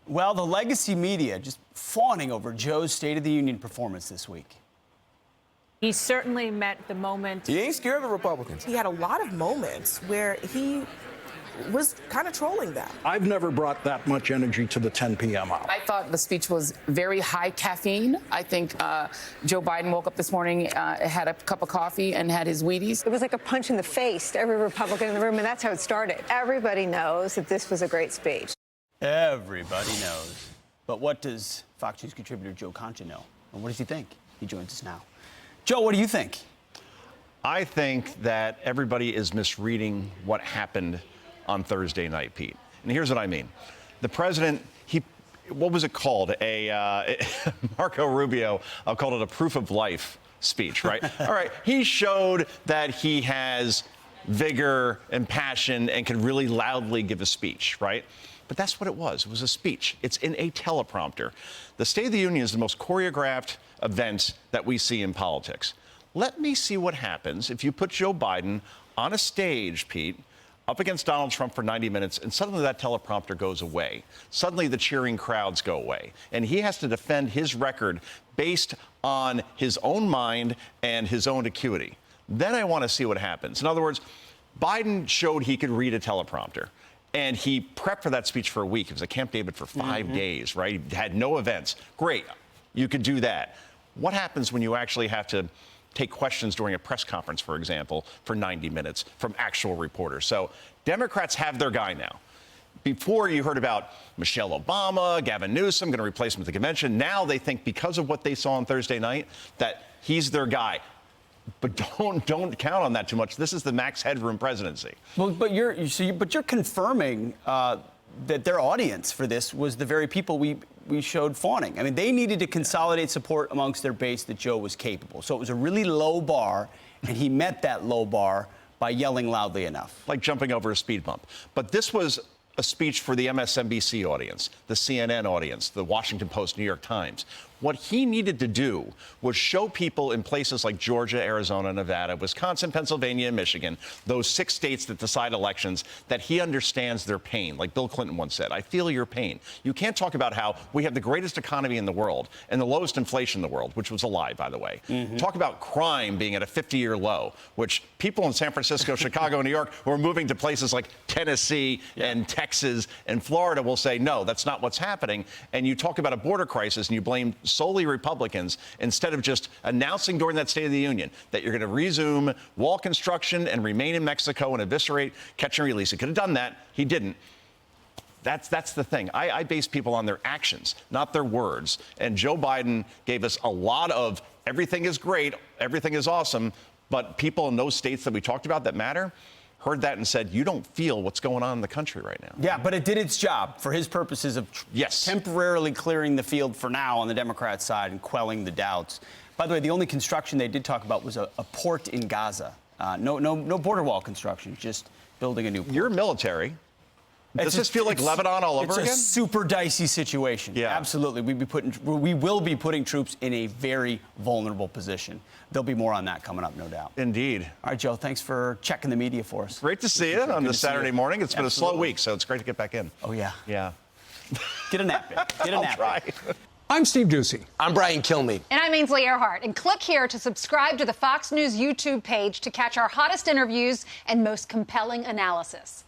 Well, the legacy media just fawning over Joe's State of the Union performance this week. He certainly met the moment. He ain't scared of the Republicans. He had a lot of moments where he was kind of trolling them. I've never brought that much energy to the 10 p.m. hour. I thought the speech was very high caffeine. I think Joe Biden woke up this morning, had a cup of coffee, and had his Wheaties. It was like a punch in the face to every Republican in the room, and that's how it started. Everybody knows that this was a great speech. Everybody knows. But what does Fox News contributor Joe Concha know? And what does he think? He joins us now. Joe, what do you think? I think that everybody is misreading what happened on Thursday night, Pete. And here's what I mean. The president, what was it called? Marco Rubio called it a proof of life speech, right? All right. He showed that he has vigor and passion and can really loudly give a speech, right? But that's what it was. It was a speech. It's in a teleprompter. The State of the Union is the most choreographed event that we see in politics. Let me see what happens if you put Joe Biden on a stage, Pete, up against Donald Trump for 90 minutes, and suddenly that teleprompter goes away. Suddenly the cheering crowds go away. And he has to defend his record based on his own mind and his own acuity. Then I want to see what happens. In other words, Biden showed he could read a teleprompter. And he prepped for that speech for a week. It was at Camp David for 5 days, right? He had no events. Great. You could do that. What happens when you actually have to take questions during a press conference, for example, for 90 minutes from actual reporters? So Democrats have their guy now. Before you heard about Michelle Obama, Gavin Newsom going to replace him at the convention. Now they think because of what they saw on Thursday night that he's their guy. But don't count on that too much. This is the max headroom presidency. Well, but you're confirming that their audience for this was the very people we showed fawning. I mean, they needed to consolidate support amongst their base that Joe was capable. So it was a really low bar, and he met that low bar by yelling loudly enough. Like jumping over a speed bump. But this was a speech for the MSNBC audience, the CNN audience, the Washington Post, New York Times. What he needed to do was show people in places like Georgia, Arizona, Nevada, Wisconsin, Pennsylvania, and Michigan, those 6 states that decide elections, that he understands their pain. Like Bill Clinton once said, I feel your pain. You can't talk about how we have the greatest economy in the world and the lowest inflation in the world, which was a lie, by the way. Talk about crime being at a 50-year low, which people in San Francisco, Chicago, and New York who are moving to places like Tennessee and Texas and Florida will say, no, that's not what's happening. And you talk about a border crisis and you blame solely Republicans instead of just announcing during that State of the Union that you're going to resume wall construction and remain in Mexico and eviscerate catch and release. He could have done that. He didn't. That's the thing. I base people on their actions, not their words. And Joe Biden gave us a lot of everything is great, everything is awesome, but people in those states that we talked about that matter heard that and said, you don't feel what's going on in the country right now. Yeah, but it did its job for his purposes of temporarily clearing the field for now on the Democrat side and quelling the doubts. By the way, the only construction they did talk about was a port in Gaza. No border wall construction, just building a new port. You're military. Does this feel like Lebanon all over again? It's a super dicey situation. Yeah. Absolutely. We will be putting troops in a very vulnerable position. There'll be more on that coming up, no doubt. Indeed. All right, Joe, thanks for checking the media for us. Great to see you on this Saturday morning. It's been a slow week, so it's great to get back in. Oh, yeah. Yeah. Get a nap in. Get a nap I'll try. I'm Steve Ducey. I'm Brian Kilmeade. And I'm Ainsley Earhart. And click here to subscribe to the Fox News YouTube page to catch our hottest interviews and most compelling analysis.